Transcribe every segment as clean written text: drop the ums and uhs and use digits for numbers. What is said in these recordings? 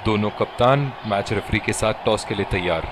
दोनों कप्तान match referee के साथ टॉस के लिए तैयार।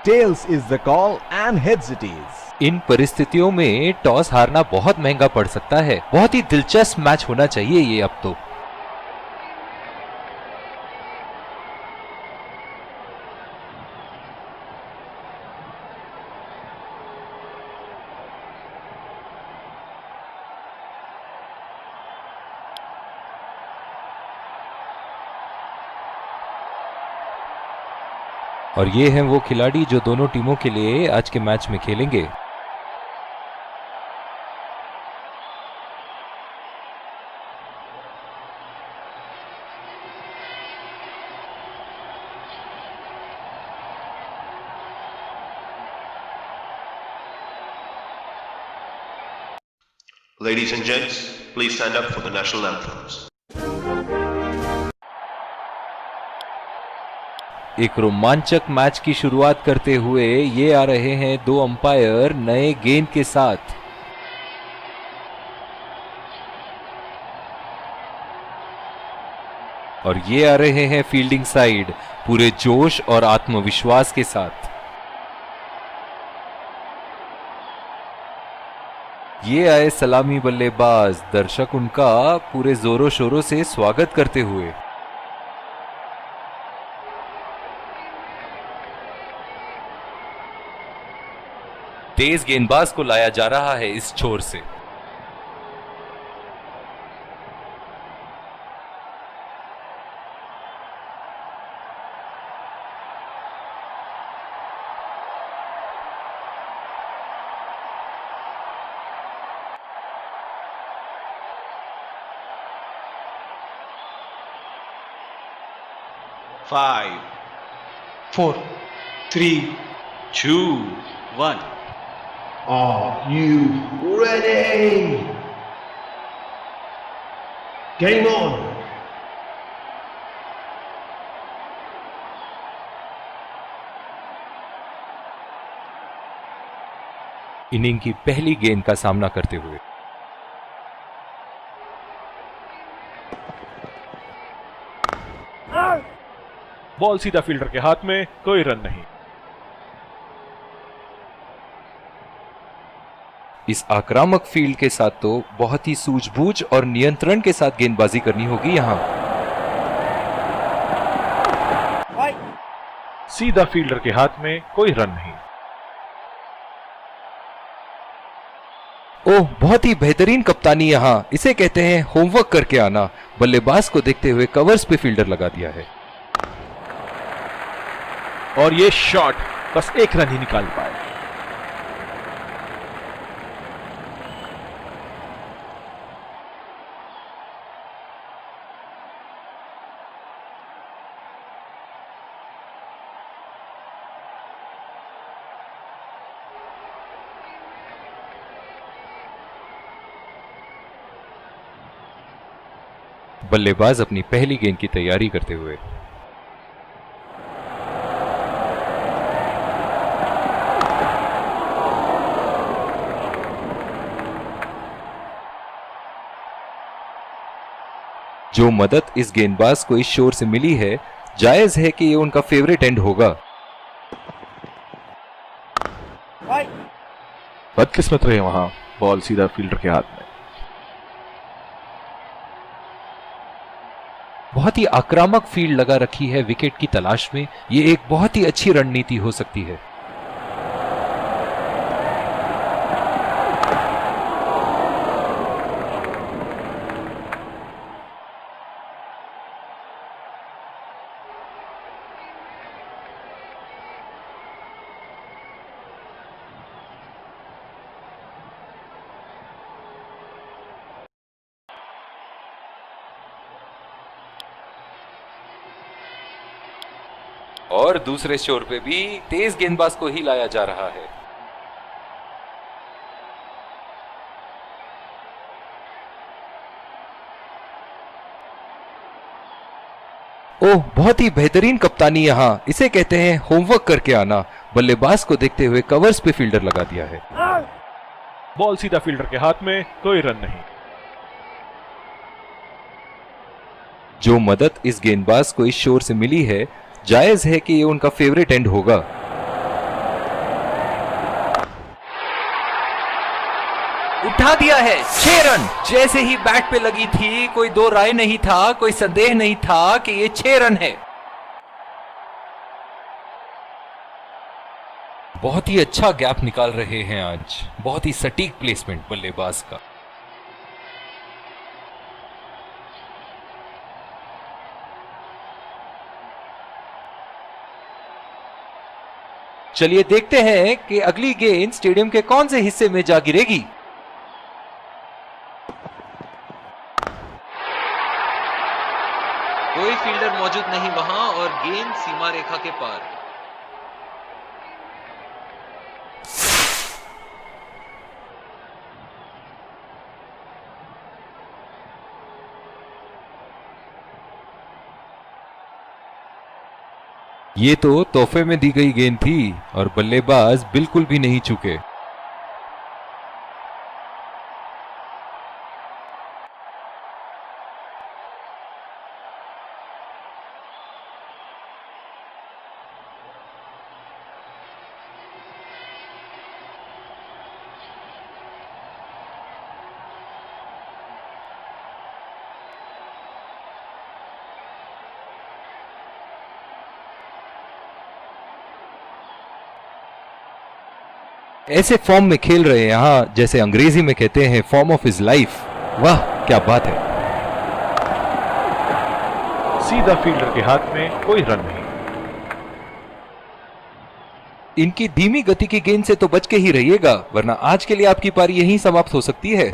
Tails is the call and heads it is. इन परिस्थितियों में टॉस हारना बहुत महंगा पड़ सकता है। बहुत ही दिलचस्प मैच होना चाहिए ये अब तो। और ये हैं वो खिलाड़ी जो दोनों टीमों के लिए आज के मैच में खेलेंगे। Ladies and gents, please stand up for the national anthems. एक रोमांचक मैच की शुरुआत करते हुए ये आ रहे हैं दो अंपायर नए गेंद के साथ। और ये आ रहे हैं फील्डिंग साइड पूरे जोश और आत्मविश्वास के साथ। ये आए सलामी बल्लेबाज, दर्शक उनका पूरे जोरों शोरों से स्वागत करते हुए। तेज गेंदबाज को लाया जा रहा है इस छोर से। Five, 4, 3, 2, 1. Are you ready? Game on! Inning की पहली गेंद का सामना करते हुए बॉल सीधा फील्डर के हाथ में, कोई रन नहीं। इस आक्रामक फील्ड के साथ तो बहुत ही सूझबूझ और नियंत्रण के साथ गेंदबाजी करनी होगी यहां। सीधा फील्डर के हाथ में, कोई रन नहीं। ओह, बहुत ही बेहतरीन कप्तानी यहां। इसे कहते हैं होमवर्क करके आना। बल्लेबाज को देखते हुए कवर्स पे फील्डर लगा दिया है। और ये शॉट बस एक रन ही निकाल पाए। बल्लेबाज अपनी पहली गेंद की तैयारी करते हुए जो मदद इस गेंदबाज को इस शोर से मिली है, जायज है कि ये उनका फेवरेट एंड होगा। बदकिस्मत रहे वहां, बॉल सीधा फील्डर के हाथ में। बहुत ही आक्रामक फील्ड लगा रखी है विकेट की तलाश में। ये एक बहुत ही अच्छी रणनीति हो सकती है। और दूसरे छोर पे भी तेज गेंदबाज को ही लाया जा रहा है। ओह, बहुत ही बेहतरीन कप्तानी यहां। इसे कहते हैं होमवर्क करके आना। बल्लेबाज को देखते हुए कवर्स पे फील्डर लगा दिया है। बॉल सीधा फील्डर के हाथ में, कोई रन नहीं। जो मदद इस गेंदबाज को इस शोर से मिली है, जायज है कि ये उनका फेवरेट एंड होगा। उठा दिया है 6 रन। जैसे ही बैट पे लगी थी, कोई दो राय नहीं था, कोई संदेह नहीं था कि ये 6 रन है। बहुत ही अच्छा गैप निकाल रहे हैं आज, बहुत ही सटीक प्लेसमेंट बल्लेबाज का। चलिए देखते हैं कि अगली गेंद स्टेडियम के कौन से हिस्से में जा गिरेगी। कोई फील्डर मौजूद नहीं वहां और गेंद सीमा रेखा के पार। ये तो तोहफे में दी गई गेंद थी और बल्लेबाज बिल्कुल भी नहीं चूके। ऐसे फॉर्म में खेल रहे हैं यहां, जैसे अंग्रेजी में कहते हैं फॉर्म ऑफ हिज लाइफ। वाह क्या बात है। सीधा फील्डर के हाथ में, कोई रन नहीं। इनकी धीमी गति की गेंद से तो बच के ही रहिएगा, वरना आज के लिए आपकी पारी यहीं समाप्त हो सकती है।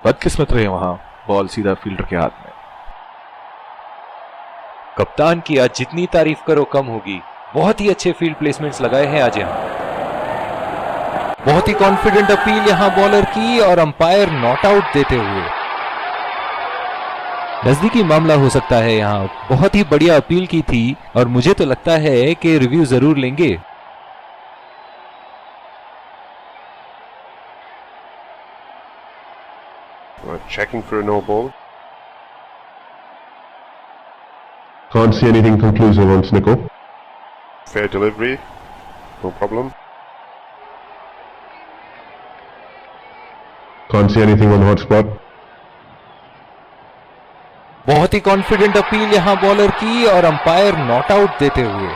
बदकिस्मत रहे वहां, बॉल सीधा फील्डर के हाथ में। कप्तान की आज जितनी तारीफ करो कम होगी। बहुत ही अच्छे फील्ड प्लेसमेंट्स लगाए हैं आज यहां। बहुत ही कॉन्फिडेंट अपील यहां बॉलर की और अंपायर नॉट आउट देते हुए। नजदीकी मामला हो सकता है यहां। बहुत ही बढ़िया अपील की थी और मुझे तो लगता है कि रिव्यू जरूर लेंगे। Checking for a no ball. Can't see anything conclusive on Snicko. Fair delivery. No problem. Can't see anything on hotspot. बहुत ही कॉन्फिडेंट अपील यहां बॉलर की और अंपायर नॉट आउट देते हुए।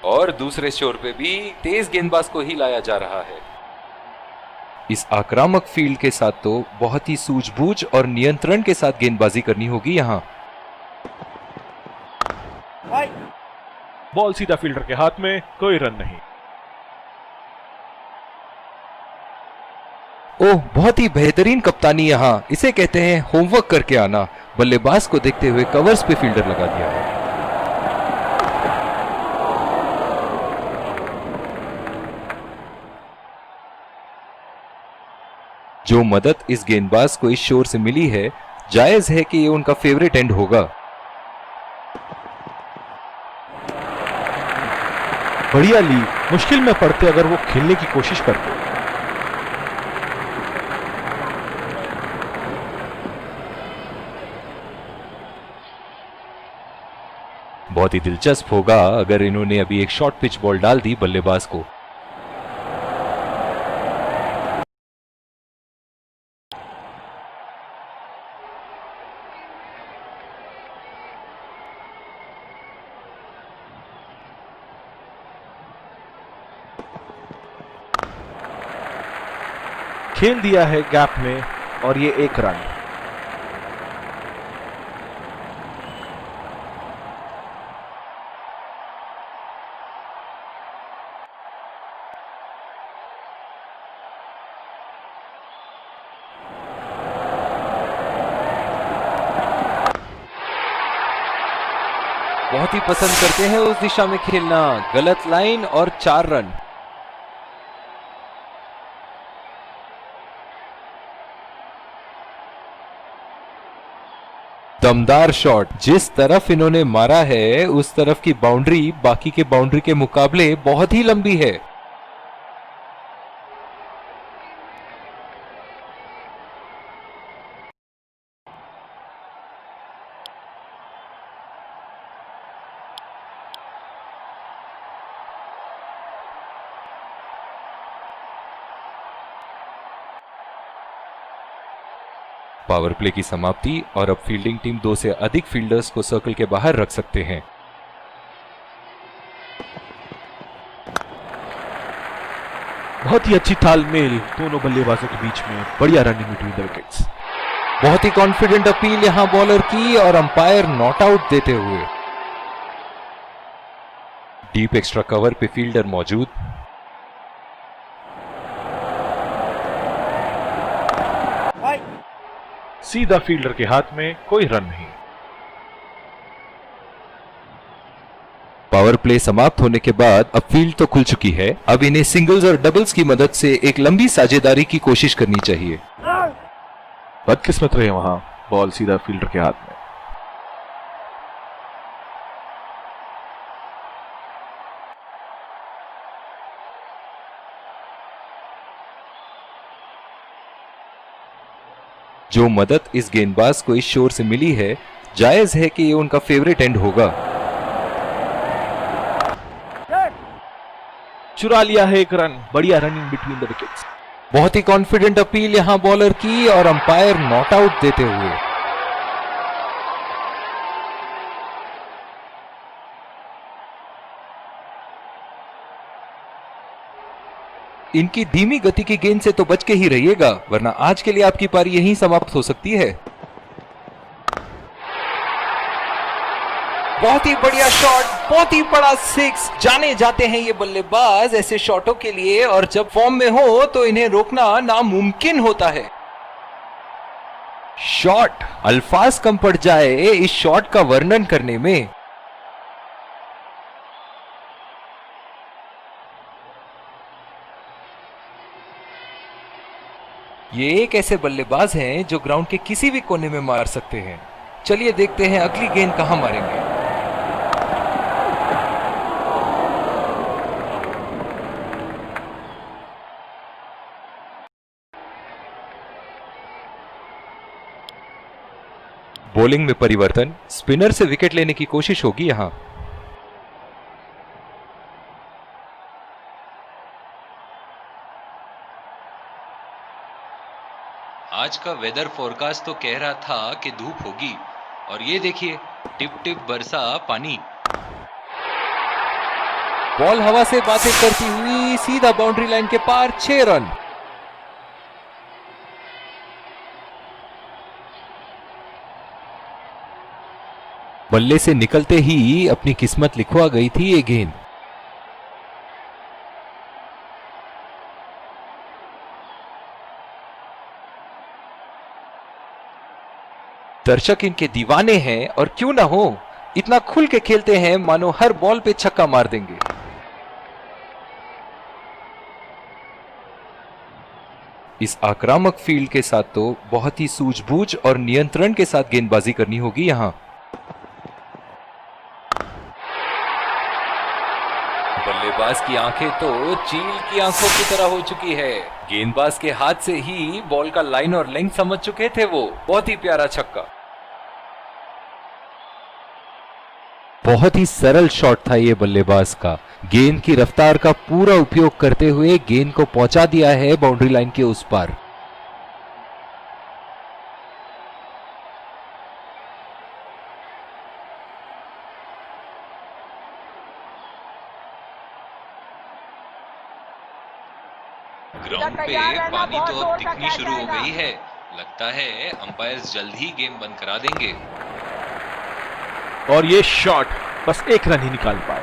और दूसरे शोर पे भी तेज गेंदबाज को ही लाया जा रहा है। इस आक्रामक फील्ड के साथ तो बहुत ही सूझबूझ और नियंत्रण के साथ गेंदबाजी करनी होगी यहां। बॉल सीधा फील्डर के हाथ में, कोई रन नहीं। ओह बहुत ही बेहतरीन कप्तानी यहां, इसे कहते हैं होमवर्क करके आना। बल्लेबाज को देखते हुए कवर्स पे फील्डर लगा दिया है। जो मदद इस गेंदबाज को इस शोर से मिली है, जायज है कि ये उनका फेवरेट एंड होगा। बढ़िया ली, मुश्किल में पड़ते अगर वो खेलने की कोशिश करते। बहुत ही दिलचस्प होगा अगर इन्होंने अभी एक शॉर्ट पिच बॉल डाल दी बल्लेबाज को। खेल दिया है गैप में और ये 1 रन। बहुत ही पसंद करते हैं उस दिशा में खेलना। गलत लाइन और 4 रन। दमदार शॉट। जिस तरफ इन्होंने मारा है उस तरफ की बाउंड्री बाकी के बाउंड्री के मुकाबले बहुत ही लंबी है। पावर प्ले की समाप्ति और अब फील्डिंग टीम 2 से अधिक फील्डर्स को सर्कल के बाहर रख सकते हैं। बहुत ही अच्छी तालमेल दोनों बल्लेबाजों के बीच में, बढ़िया रनिंग बिटवीन द विकेट्स। बहुत ही कॉन्फिडेंट अपील यहां बॉलर की और अंपायर नॉट आउट देते हुए। डीप एक्स्ट्रा कवर पे फील्डर मौजूद। सीधा फील्डर के हाथ में, कोई रन नहीं। पावर प्ले समाप्त होने के बाद अब फील्ड तो खुल चुकी है। अब इन्हें सिंगल्स और डबल्स की मदद से एक लंबी साझेदारी की कोशिश करनी चाहिए। बदकिस्मत रहे वहां, बॉल सीधा फील्डर के हाथ में। जो मदद इस गेंदबाज को इस शोर से मिली है, जायज है कि ये उनका फेवरेट एंड होगा। चुरा लिया है एक रन, बढ़िया रनिंग बिटवीन द विकेट्स। बहुत ही कॉन्फिडेंट अपील यहां बॉलर की और अंपायर नॉट आउट देते हुए। इनकी धीमी गति की गेंद से तो बच के ही रहिएगा, वरना आज के लिए आपकी पारी यहीं समाप्त हो सकती है। बहुत ही बढ़िया शॉट, बहुत ही बड़ा 6। जाने जाते हैं ये बल्लेबाज ऐसे शॉटों के लिए, और जब फॉर्म में हो तो इन्हें रोकना नामुमकिन होता है। शॉट, अल्फाज कम पड़ जाए इस शॉट का वर्णन करने में। ये एक ऐसे बल्लेबाज हैं जो ग्राउंड के किसी भी कोने में मार सकते हैं। चलिए देखते हैं अगली गेंद कहां मारेंगे। बॉलिंग में परिवर्तन, स्पिनर से विकेट लेने की कोशिश होगी यहां। आज का वेदर फोरकास्ट तो कह रहा था कि धूप होगी, और ये देखिए टिप टिप बरसा पानी। बॉल हवा से बातें करती हुई सीधा बाउंड्री लाइन के पार, 6 रन। बल्ले से निकलते ही अपनी किस्मत लिखवा गई थी ये गेंद। दर्शक इनके दीवाने हैं, और क्यों ना हो, इतना खुल के खेलते हैं मानो हर बॉल पे छक्का मार देंगे। इस आक्रामक फील्ड के साथ तो बहुत ही सूझबूझ और नियंत्रण के साथ गेंदबाजी करनी होगी यहां। बल्लेबाज की आंखें तो चील की आंखों की तरह हो चुकी है। गेंदबाज के हाथ से ही बॉल का लाइन और लेंथ समझ चुके थे वो। बहुत ही प्यारा छक्का। बहुत ही सरल शॉट था ये बल्लेबाज का। गेंद की रफ्तार का पूरा उपयोग करते हुए गेंद को पहुंचा दिया है बाउंड्री लाइन के उस पार। ग्राउंड पे पानी तो अब दिखनी शुरू हो गई है। लगता है अंपायर्स जल्द ही गेम बंद करा देंगे। और ये शॉट बस एक रन ही निकाल पाए।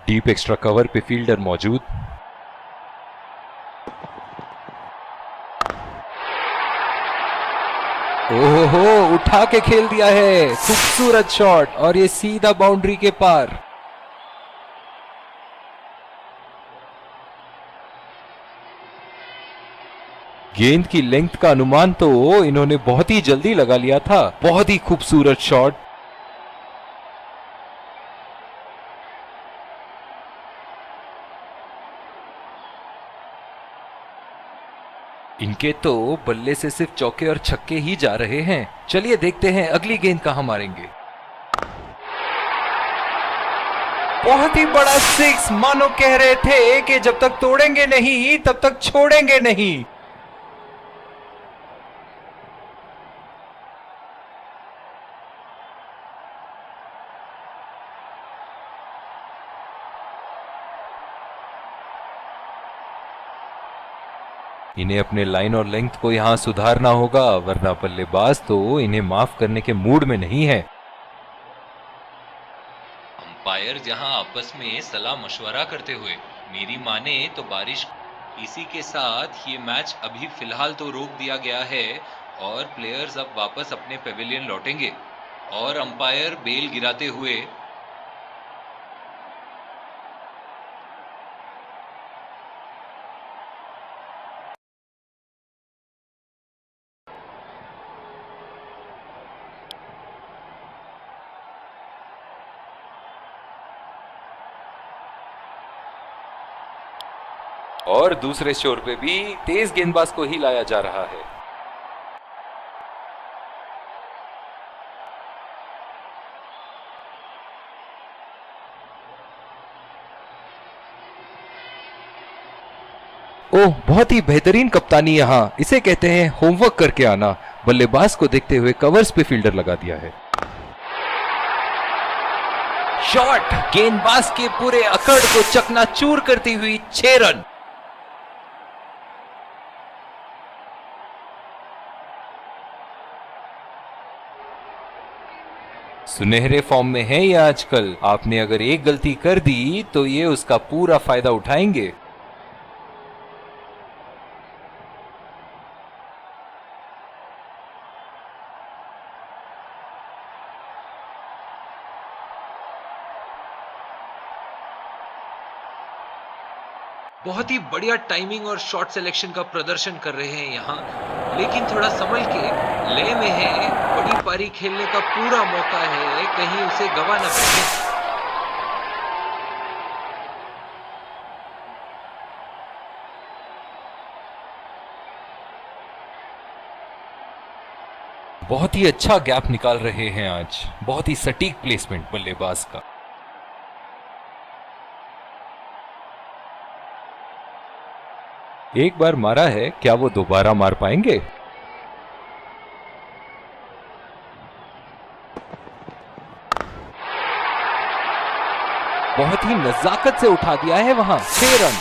डीप एक्स्ट्रा कवर पे फील्डर मौजूद। ओहो, उठा के खेल दिया है, खूबसूरत शॉट और ये सीधा बाउंड्री के पार। गेंद की लेंथ का अनुमान तो इन्होंने बहुत ही जल्दी लगा लिया था। बहुत ही खूबसूरत शॉट। इनके तो बल्ले से सिर्फ चौके और छक्के ही जा रहे हैं। चलिए देखते हैं अगली गेंद कहां मारेंगे। बहुत ही बड़ा सिक्स, मानो कह रहे थे कि जब तक तोड़ेंगे नहीं तब तक छोड़ेंगे नहीं। इन्हें अपने लाइन और लेंथ को यहां सुधारना होगा, वरना बल्लेबाज तो इन्हें माफ करने के मूड में नहीं है। अंपायर जहां आपस में सलाह मशवरा करते हुए, मेरी माने तो बारिश, इसी के साथ ये मैच अभी फिलहाल तो रोक दिया गया है और प्लेयर्स अब वापस अपने पेविलियन लौटेंगे। और अंपायर बेल गिराते हुए और दूसरे शोर पे भी तेज गेंदबाज को ही लाया जा रहा है। ओह, बहुत ही बेहतरीन कप्तानी यहां। इसे कहते हैं होमवर्क करके आना। बल्लेबाज को देखते हुए कवर्स पे फील्डर लगा दिया है। शॉट, गेंदबाज के पूरे अकड़ को चकनाचूर करती हुई 6 रन। सुनहरे फॉर्म में है ये आजकल। आपने अगर एक गलती कर दी तो ये उसका पूरा फायदा उठाएंगे। बहुत ही बढ़िया टाइमिंग और शॉट सिलेक्शन का प्रदर्शन कर रहे हैं यहाँ, लेकिन थोड़ा संभल के, लय में है। बड़ी पारी खेलने का पूरा मौका है, कहीं उसे गवा न बैठे। बहुत ही अच्छा गैप निकाल रहे हैं आज। बहुत ही सटीक प्लेसमेंट बल्लेबाज का। एक बार मारा है, क्या वो दोबारा मार पाएंगे? बहुत ही नजाकत से उठा दिया है वहां। 6 रन।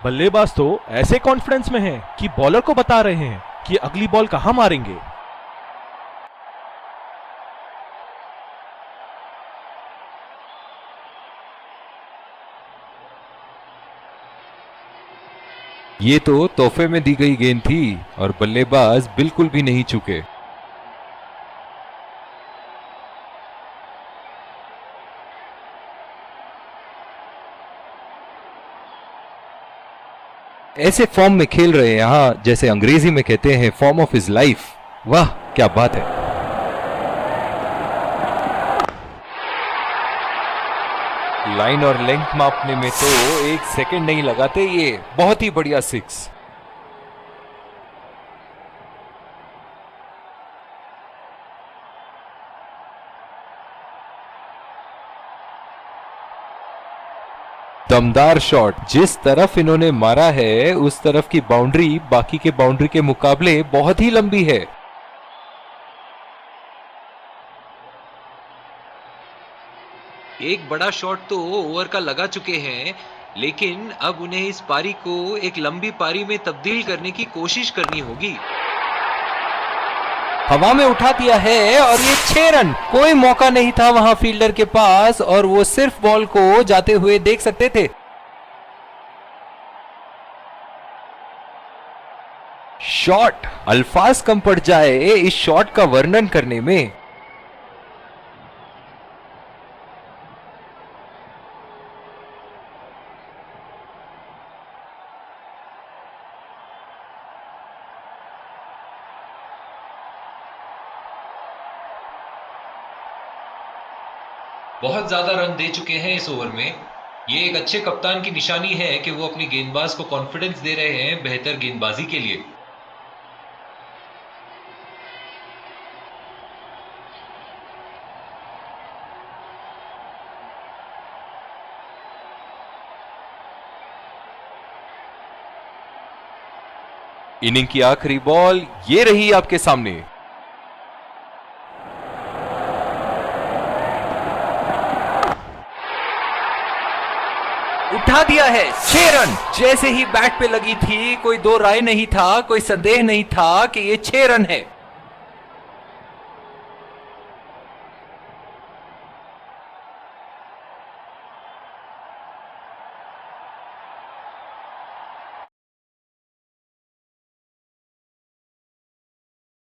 बल्लेबाज तो ऐसे कॉन्फिडेंस में है कि बॉलर को बता रहे हैं कि अगली बॉल कहां मारेंगे। ये तो तोहफे में दी गई गेंद थी और बल्लेबाज बिल्कुल भी नहीं चूके। ऐसे फॉर्म में खेल रहे हैं यहां, जैसे अंग्रेजी में कहते हैं फॉर्म ऑफ हिज लाइफ। वाह, क्या बात है। लाइन और लेंथ मापने में तो 1 सेकंड नहीं लगाते ये। बहुत ही बढ़िया 6। दमदार शॉट। जिस तरफ इन्होंने मारा है उस तरफ की बाउंड्री बाकी के बाउंड्री के मुकाबले बहुत ही लंबी है। एक बड़ा शॉट तो ओवर का लगा चुके हैं, लेकिन अब उन्हें इस पारी को एक लंबी पारी में तब्दील करने की कोशिश करनी होगी। हवा में उठा दिया है और ये 6 रन। कोई मौका नहीं था वहां फील्डर के पास और वो सिर्फ बॉल को जाते हुए देख सकते थे। शॉट, अल्फाज कम पड़ जाए इस शॉट का वर्णन करने में। बहुत ज्यादा रन दे चुके हैं इस ओवर में। ये एक अच्छे कप्तान की निशानी है कि वो अपनी गेंदबाज को कॉन्फिडेंस दे रहे हैं बेहतर गेंदबाजी के लिए। इनिंग की आखिरी बॉल ये रही आपके सामने। उठा दिया है 6 रन। जैसे ही बैट पे लगी थी कोई दो राय नहीं था, कोई संदेह नहीं था कि ये 6 रन है।